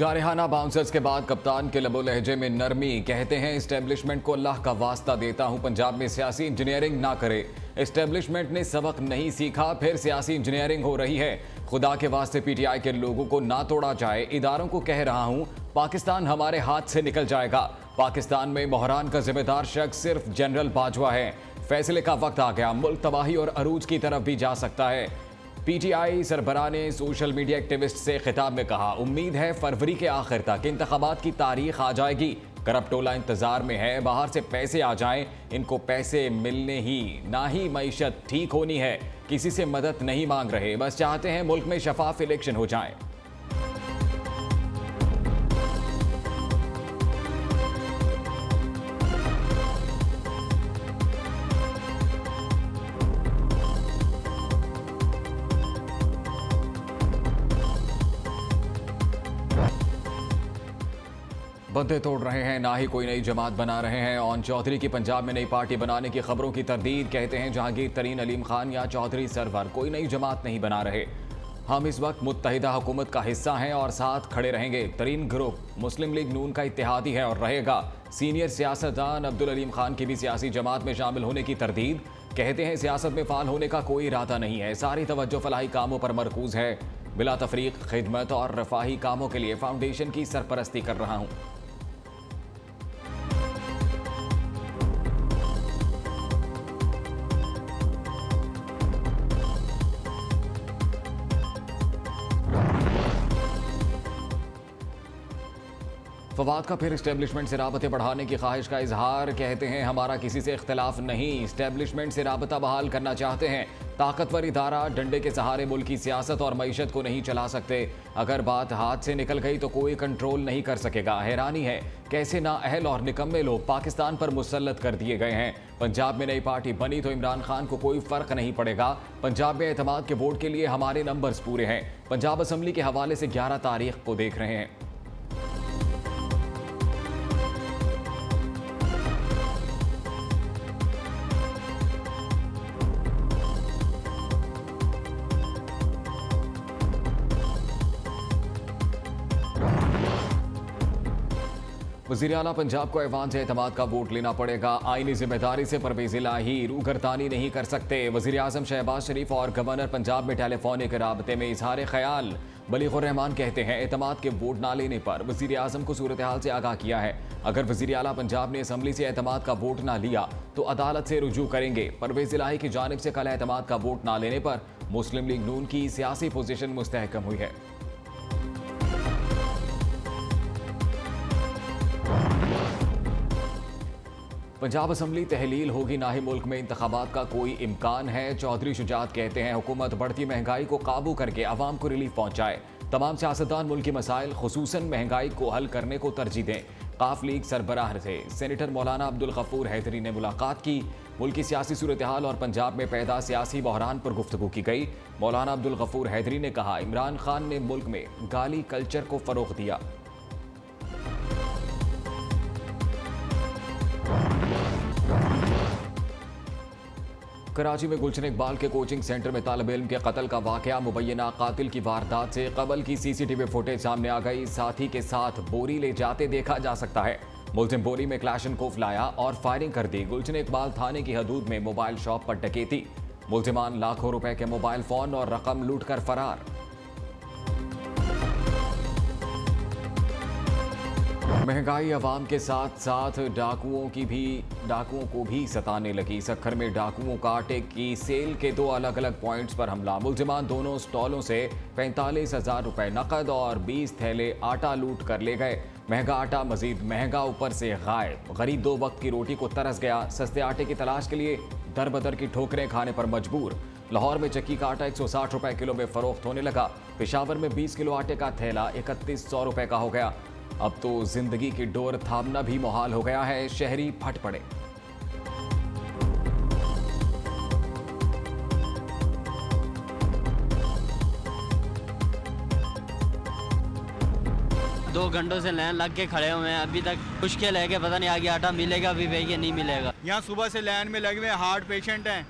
जारहाना bouncers के बाद कप्तान के लबो लहजे में नरमी। कहते हैं एस्टेब्लिशमेंट को अल्लाह का वास्ता देता हूं, पंजाब में सियासी इंजीनियरिंग ना करे। एस्टेब्लिशमेंट ने सबक नहीं सीखा, फिर सियासी इंजीनियरिंग हो रही है। खुदा के वास्ते पीटीआई के लोगों को ना तोड़ा जाए। इदारों को कह रहा हूं, पाकिस्तान हमारे हाथ से निकल जाएगा। पाकिस्तान में बहरान का जिम्मेदार शख्स सिर्फ जनरल बाजवा है। फैसले का वक्त आ गया, मुल्क तबाही और अरूज की तरफ भी जा सकता है। पीटीआई सरबराह ने सोशल मीडिया एक्टिविस्ट से खिताब में कहा, उम्मीद है फरवरी के आखिर तक इंतखाबात की तारीख आ जाएगी। करप्टोला इंतजार में है, बाहर से पैसे आ जाएं, इनको पैसे मिलने ही ना ही मईशत ठीक होनी है। किसी से मदद नहीं मांग रहे, बस चाहते हैं मुल्क में शफाफ इलेक्शन हो जाए। बंदे तोड़ रहे हैं, ना ही कोई नई जमात बना रहे हैं। ऑन चौधरी की पंजाब में नई पार्टी बनाने की खबरों की तरदीद। कहते हैं जहांगीर तरीन, अलीम खान या चौधरी सरवर कोई नई जमात नहीं बना रहे। हम इस वक्त मुत्तहिदा हुकूमत का हिस्सा हैं और साथ खड़े रहेंगे। तरीन ग्रुप मुस्लिम लीग नून का इत्तेहादी है और रहेगा। सीनियर सियासतदान अब्दुल अलीम खान की भी सियासी जमात में शामिल होने की तरदीद। कहते हैं सियासत में फाल होने का कोई इरादा नहीं है, सारी तवज्जो फलाही कामों पर मरकूज है। बिला तफरीक खिदमत और रफाही कामों के लिए फाउंडेशन की सरपरस्ती कर रहा हूँ। फवाद का फिर इस्टेब्लिशमेंट से राबते बढ़ाने की ख्वाहिश का इजहार। कहते हैं हमारा किसी से इख्तलाफ नहीं, इस्टेब्लिशमेंट से राबता बहाल करना चाहते हैं। ताकतवर इदारा डंडे के सहारे मुल्क की सियासत और मईशत को नहीं चला सकते। अगर बात हाथ से निकल गई तो कोई कंट्रोल नहीं कर सकेगा। हैरानी है कैसे नाअहल और निकम्मे लोग पाकिस्तान पर मुसल्लत कर दिए गए हैं। पंजाब में नई पार्टी बनी तो इमरान खान को कोई फर्क नहीं पड़ेगा। पंजाब में एतमाद के वोट के लिए हमारे नंबर्स पूरे हैं। पंजाब असम्बली के हवाले से 11 तारीख को देख रहे हैं। वज़ीर आला पंजाब को ऐवान से एतमाद का वोट लेना पड़ेगा। आईनी जिम्मेदारी से परवेज़ इलाही रूगर्दानी नहीं कर सकते। वज़ीर आज़म शहबाज शरीफ और गवर्नर पंजाब में टेलीफोनिक राबते में इजहार ख्याल। बलीगुर रहमान कहते हैं एतमाद के वोट ना लेने पर वज़ीर आज़म को सूरत हाल से आगाह किया है। अगर वज़ीर आला पंजाब ने असम्बली से एतमाद का वोट ना लिया तो अदालत से रुजू करेंगे। परवेज़ इलाही की जानिब से कल एतमाद का वोट ना लेने पर मुस्लिम लीग नून की सियासी पोजीशन मुस्तहकम हुई है। पंजाब असम्बली तहलील होगी, ना ही मुल्क में इंतखाबात का कोई इम्कान है। चौधरी शुजात कहते हैं हुकूमत बढ़ती महंगाई को काबू करके अवाम को रिलीफ पहुंचाए। तमाम सियासतदान मुल्क की मसाइल खुसूसन महंगाई को हल करने को तरजीह दें। काफ लीग सरबराह से सेनेटर मौलाना अब्दुल गफूर हैदरी ने मुलाकात की। मुल्क की सियासी सूरत हाल और पंजाब में पैदा सियासी बहरान पर गुफ्तगू की गई। मौलाना अब्दुल गफूर हैदरी ने कहा, इमरान खान ने मुल्क में गाली कल्चर को फरोग दिया। कराची में गुलशन इकबाल के कोचिंग सेंटर में तालिब इल्म के कत्ल का वाकया। मुबैना कातिल की वारदात से कबल की सीसीटीवी फुटेज सामने आ गई। साथी के साथ बोरी ले जाते देखा जा सकता है। मुलजिम बोरी में क्लैशनकोफ लाया और फायरिंग कर दी। गुलशन इकबाल थाने की हदूद में मोबाइल शॉप पर डकैती। मुलजिमान लाखों रुपए के मोबाइल फोन और रकम लूट कर फरार। महंगाई अवाम के साथ साथ डाकुओं को भी सताने लगी। सक्खर में डाकुओं का आटे की सेल के 2 अलग अलग पॉइंट्स पर हमला। मुलजिमान दोनों स्टॉलों से 45,000 रुपए नकद और 20 थैले आटा लूट कर ले गए। महंगा आटा मजीद महंगा ऊपर से गायब। गरीब 2 वक्त की रोटी को तरस गया। सस्ते आटे की तलाश के लिए दर बदर की ठोकरें खाने पर मजबूर। लाहौर में चक्की का आटा 160 रुपए किलो में फरोख्त होने लगा। पेशावर में 20 किलो आटे का थैला 3100 रुपए का हो गया। अब तो जिंदगी की डोर थामना भी मुहाल हो गया है। शहरी फट पड़े। दो घंटों से लाइन लग के खड़े हुए हैं, अभी तक मुश्किल है कि पता नहीं आगे आटा मिलेगा भी या नहीं मिलेगा। यहाँ सुबह से लाइन में लगे हुए हार्ट पेशेंट हैं।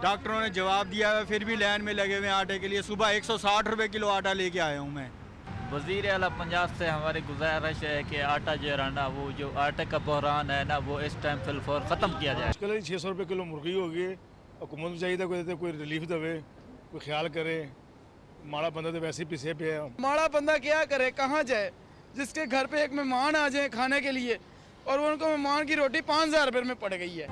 डॉक्टरों ने जवाब दिया है, फिर भी लाइन में लगे हुए आटे के लिए। सुबह 160 रुपए किलो आटा लेके आया हूँ मैं। वज़ीर आला पंजाब से हमारी गुजारिश है कि आटा जो है ना, वो जो आटे का बहरान है ना, वो इस टाइम फिलफौर ख़त्म किया जाए। मुश्किल 600 रुपये किलो मुर्गी होगी। हुकूमत को चाहिए कोई रिलीफ देवे, कोई ख्याल करे। माड़ा बंदा तो वैसे ही पिछे पे है। माड़ा बंदा क्या करे, कहाँ जाए? जिसके घर पे एक मेहमान आ जाए खाने के लिए और उनको मेहमान की रोटी 5,000 रुपये में पड़ गई है।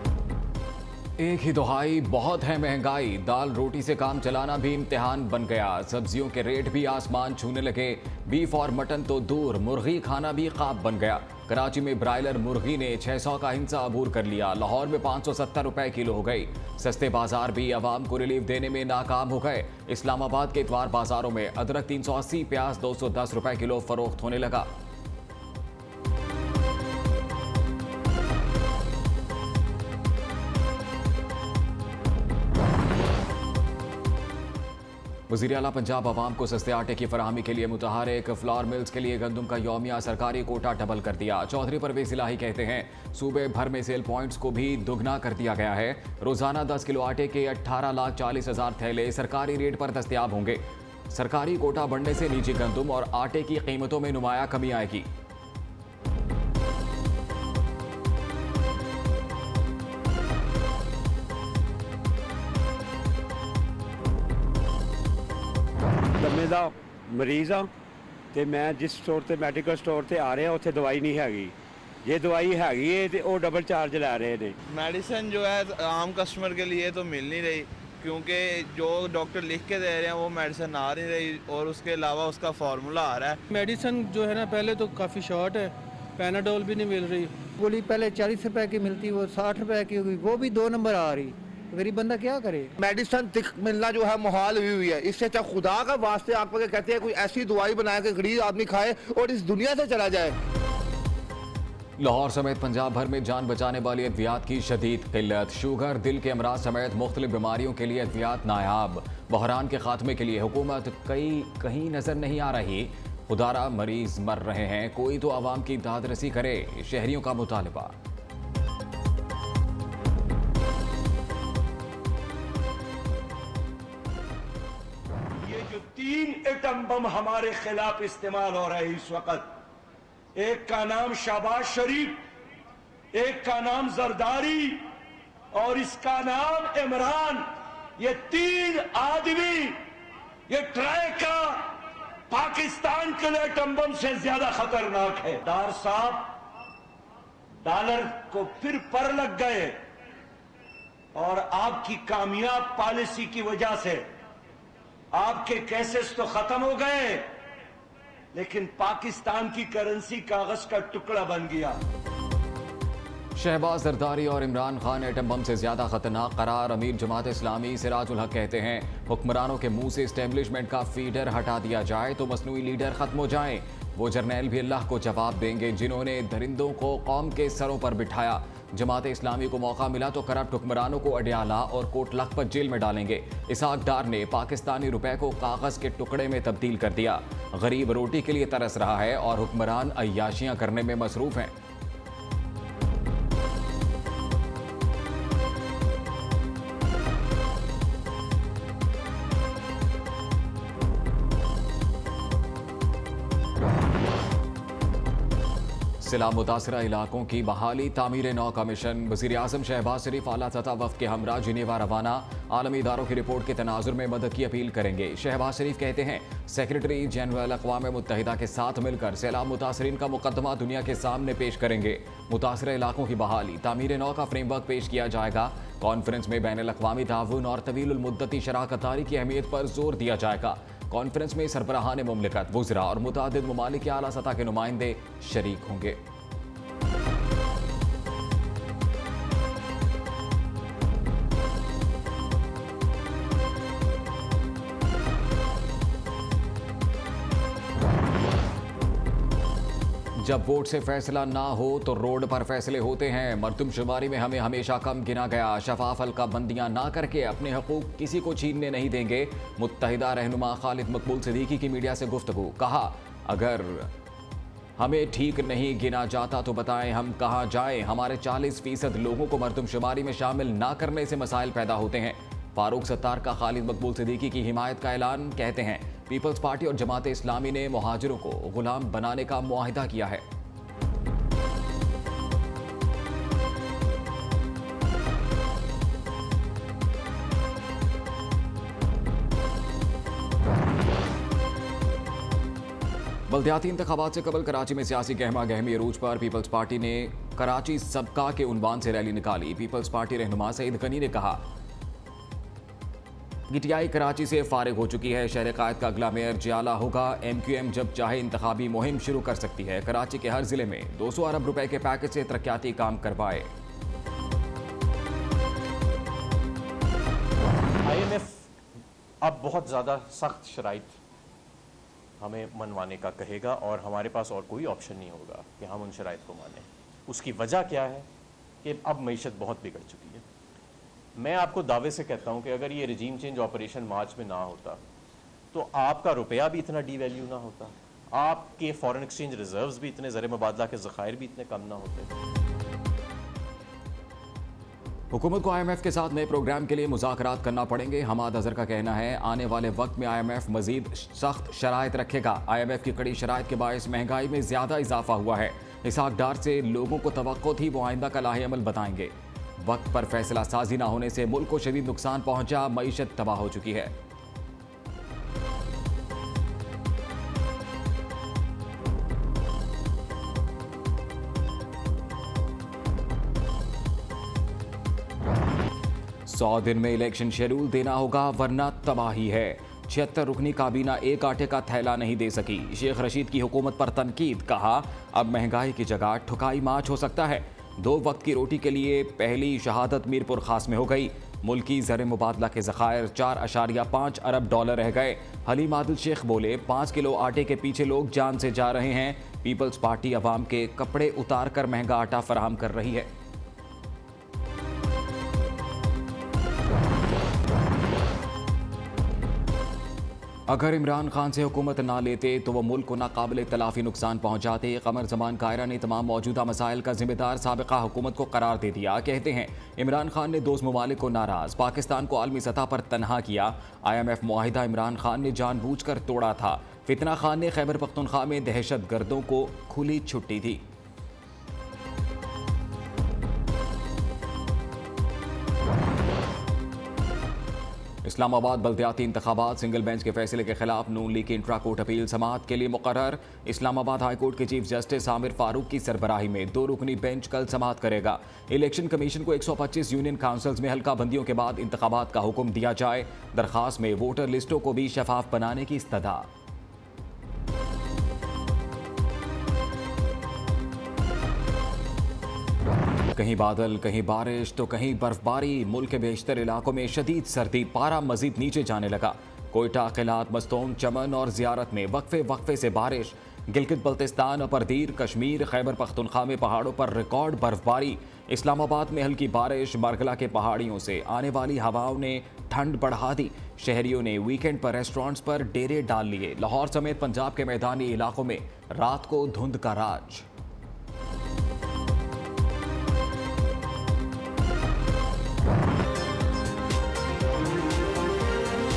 एक ही दुहाई, बहुत है महंगाई। दाल रोटी से काम चलाना भी इम्तिहान बन गया। सब्जियों के रेट भी आसमान छूने लगे। बीफ और मटन तो दूर, मुर्गी खाना भी ख्वाब बन गया। कराची में ब्रायलर मुर्गी ने 600 का हिंसा अबूर कर लिया। लाहौर में 570 रुपए किलो हो गई। सस्ते बाजार भी आवाम को रिलीफ देने में नाकाम हो गए। इस्लामाबाद के इतवार बाजारों में अदरक 380, प्याज 210 रुपए किलो फरोख्त होने लगा। वज़ीर आला पंजाब आवाम को सस्ते आटे की फराहमी के लिए मुतहरिक। फ्लावर मिल्स के लिए गंदम का यौमिया सरकारी कोटा डबल कर दिया। चौधरी परवेज इलाही कहते हैं सूबे भर में सेल पॉइंट्स को भी दुगना कर दिया गया है। रोजाना 10 किलो आटे के 18,40,000 थैले सरकारी रेट पर दस्तयाब होंगे। सरकारी कोटा बढ़ने से निजी गंदम और आटे की कीमतों में नुमाया कमी आएगी। ਦਮੇ ਦਾ ਮਰੀਜ਼ ਆ ਤੇ ਮੈਂ ਜਿਸ ਸਟੋਰ ਤੇ ਮੈਡੀਕਲ ਸਟੋਰ ਤੇ ਆ ਰਿਹਾ ਉੱਥੇ ਦਵਾਈ ਨਹੀਂ ਹੈਗੀ। ਜੇ ਦਵਾਈ ਹੈਗੀ ਏ ਤੇ ਉਹ ਡਬਲ ਚਾਰਜ ਲੈ ਰਹੇ ਨੇ। मेडिसिन जो है आम कस्टमर के लिए तो मिल नहीं रही, क्योंकि जो डॉक्टर लिख के दे रहे हैं वो मेडिसिन आ नहीं रही और उसके अलावा उसका फार्मूला आ रहा है। मेडिसिन जो है ना पहले तो काफ़ी शॉर्ट है, पैनाडोल भी नहीं मिल रही। गोली पहले 40 रुपए की मिलती, वो 60 रुपए की होगी, वो भी 2 नंबर आ रही। गरीब बंदा क्या करे? मेडिसिन तिक मिलना जो है मुहाल हुई है। इससे अच्छा खुदा का वास्ते आप कहते हैं कोई ऐसी दवाई बनाए कि गरीब आदमी खाए और इस दुनिया से चला जाए। लाहौर समेत पंजाब भर में जान बचाने वाली अद्वियात की शदीद किल्लत। शुगर, दिल के अमराज समेत मुख्तलिफ बीमारियों के लिए अद्वियात नायाब। बहरान के खात्मे के लिए हुकूमत कहीं नजर नहीं आ रही। खुदारा मरीज मर रहे हैं, कोई तो आवाम की दाद रसी करे। शहरियों का मुतालबा। ये जो 3 एटम बम हमारे खिलाफ इस्तेमाल हो रहे हैं इस वक्त, एक का नाम शहबाज शरीफ, एक का नाम जरदारी और इसका नाम इमरान, ये 3 आदमी, ये ट्राइका पाकिस्तान के लिए एटम बम से ज्यादा खतरनाक है। डार साहब डॉलर को फिर पर लग गए और आपकी कामयाब पॉलिसी की वजह से आपके केसेस तो खत्म हो गए, लेकिन पाकिस्तान की करेंसी कागज का टुकड़ा बन गया। शहबाज जरदारी और इमरान खान एटम बम से ज्यादा खतरनाक करार। अमीर जमात इस्लामी सिराजुल हक कहते हैं हुक्मरानों के मुंह से एस्टेब्लिशमेंट का फीडर हटा दिया जाए तो मसनूई लीडर खत्म हो जाएं। वो जर्नैल भी अल्लाह को जवाब देंगे जिन्होंने दरिंदों को कौम के सरों पर बिठाया। जमात इस्लामी को मौका मिला तो करप्ट हुक्मरानों को अडियाला और कोट लखपत जेल में डालेंगे। इसहाक डार ने पाकिस्तानी रुपए को कागज के टुकड़े में तब्दील कर दिया। गरीब रोटी के लिए तरस रहा है और हुक्मरान अय्याशियां करने में मसरूफ हैं। सिला मुतासरा इलाकों की बहाली, तामीर नौ का मिशन। वज़ीर आज़म शहबाज शरीफ आला सतह वफ़द के हमरा जिनेवा रवाना। आलमी इदारों की रिपोर्ट के तनाजुर में मदद की अपील करेंगे। शहबाज शरीफ कहते हैं सेक्रेटरी जनरल अक़वाम मुत्तहिदा के साथ मिलकर सैलाब मुतासरीन का मुकदमा दुनिया के सामने पेश करेंगे। मुतासरा इलाकों की बहाली, तामीर नौ का फ्रेमवर्क पेश किया जाएगा। कॉन्फ्रेंस में बैनुल अक़वामी ताउन और तवील मुद्दती शराकत दारी की अहमियत पर जोर दिया जाएगा। कॉन्फ्रेंस में सरबराहान मुमलिकत, वुज़रा और मुतादिद ममालिक के आला सतह के नुमाइंदे शरीक होंगे। जब वोट से फैसला ना हो तो रोड पर फैसले होते हैं। मरदमशुमारी में हमें हमेशा कम गिना गया। शफाफ हल्का बंदियां ना करके अपने हकूक किसी को छीनने नहीं देंगे। मुत्तहिदा रहनुमा खालिद मकबूल सिद्दीकी की मीडिया से गुफ्तगू। कहा अगर हमें ठीक नहीं गिना जाता तो बताएं हम कहां जाएं। हमारे 40% लोगों को मरदमशुमारी में शामिल ना करने से मसाइल पैदा होते हैं। फारूक सत्तार का खालिद मकबूल सिद्दीकी की हिमायत का ऐलान। कहते हैं पीपल्स पार्टी और जमात इस्लामी ने मुहाजिरों को गुलाम बनाने का मुआहिदा किया है। बल्दियाती इंतखाबात से कबल कराची में सियासी गहमा गहमी अरूज पर पीपल्स पार्टी ने कराची सबका के उन्वान से रैली निकाली। पीपल्स पार्टी रहनुमा सईद गनी ने कहा पीटीआई कराची से फारिग हो चुकी है, शहर कायद का अगला मेयर जियाला होगा। MQM जब चाहे इंतखाबी मुहिम शुरू कर सकती है। कराची के हर जिले में 200 अरब रुपए के पैकेज से तरक्याती काम करवाए। IMF अब बहुत ज़्यादा सख्त शराइत हमें मनवाने का कहेगा और हमारे पास और कोई ऑप्शन नहीं होगा कि हम उन शराइत को मानें। उसकी वजह क्या है कि अब मईशत बहुत बिगड़ चुकी है। मैं आपको दावे से कहता हूं कि अगर ये रिजीम चेंज ऑपरेशन मार्च में ना होता तो आपका रुपया भी इतना डीवैल्यू ना होता, आपके फॉरेन एक्सचेंज रिजर्व्स भी इतने, ज़र मुबादला के ज़खायर भी इतने कम ना होते। हुकूमत को IMF के साथ नए प्रोग्राम के लिए मुज़ाकरात करना पड़ेंगे। हमाद अजहर का कहना है आने वाले वक्त में IMF मजीद सख्त शराइत रखेगा। IMF की कड़ी शराइत के बायस महंगाई में ज़्यादा इजाफा हुआ है। इसहाक डार से लोगों को तवक्को थी वो आइंदा का लाहे अमल बताएंगे। वक्त पर फैसला साजी ना होने से मुल्क को शदीद नुकसान पहुंचा, मईशत तबाह हो चुकी है। सौ दिन में इलेक्शन शेड्यूल देना होगा वरना तबाही है। 76 रुकनी काबीना एक आटे का थैला नहीं दे सकी। शेख रशीद की हुकूमत पर तनकीद, कहा अब महंगाई की जगह ठुकाई माच हो सकता है। 2 वक्त की रोटी के लिए पहली शहादत मीरपुर खास में हो गई। मुल्की ज़र मुबादला के ज़खायर 4.5 अरब डॉलर रह गए। हलीम आदिल शेख बोले 5 किलो आटे के पीछे लोग जान से जा रहे हैं। पीपल्स पार्टी अवाम के कपड़े उतार कर महंगा आटा फराहम कर रही है। अगर इमरान खान से हुकूमत ना लेते तो वो मुल्क को नाकाबिले तलाफी नुकसान पहुंचाते। कमर जमान कायरा ने तमाम मौजूदा मसाइल का जिम्मेदार साबिका हुकूमत को करार दे दिया। कहते हैं इमरान खान ने दोस्त ममालिक को नाराज, पाकिस्तान को आलमी सतह पर तनहा किया। IMF मुआहिदा इमरान खान ने जानबूझकर तोड़ा था। फितना खान ने खैबर पख्तूनख्वा में दहशत गर्दों को खुली छुट्टी दी। इस्लामाबाद बल्दियाती इंतखाबात सिंगल बेंच के फैसले के खिलाफ नून लीग की इंट्रा कोर्ट अपील समाअत के लिए मुकर्रर। इस्लामाबाद हाई कोर्ट के चीफ जस्टिस आमिर फारूक की सरबराही में 2 रुकनी बेंच कल समाअत करेगा। इलेक्शन कमीशन को 125 यूनियन काउंसिल्स में हल्का बंदियों के बाद इंतखाबात का हुक्म दिया जाए। दरखास्त में वोटर लिस्टों को भी शफाफ बनाने की इस्तदा। कहीं बादल, कहीं बारिश तो कहीं बर्फबारी। मुल्क के बेशतर इलाकों में शदीद सर्दी, पारा मजीद नीचे जाने लगा। कोयटा, किलात, मस्तोम, चमन और ज़ियारत में वक्फे वक्फे से बारिश। गिलगित बल्तिस्तान, अपरदीर, कश्मीर, खैबर पख्तूनख्वा में पहाड़ों पर रिकॉर्ड बर्फबारी। इस्लामाबाद में हल्की बारिश। मरगला के पहाड़ियों से आने वाली हवाओं ने ठंड बढ़ा दी। शहरियों ने वीकेंड पर रेस्टोरेंट्स पर डेरे डाल लिए। लाहौर समेत पंजाब के मैदानी इलाकों में रात को धुंध का राज।